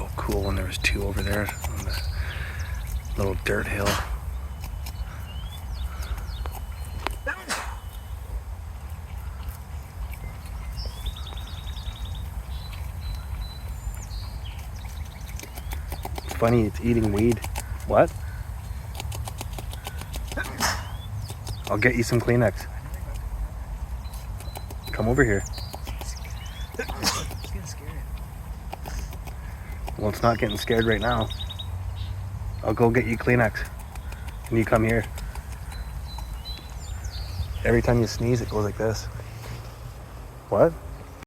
so cool when there was two over there on the little dirt hill. It's funny, it's eating weed. What? I'll get you some Kleenex. Come over here. It's getting scared. Well, it's not getting scared right now. I'll go get you Kleenex. And you come here. Every time you sneeze, it goes like this. What?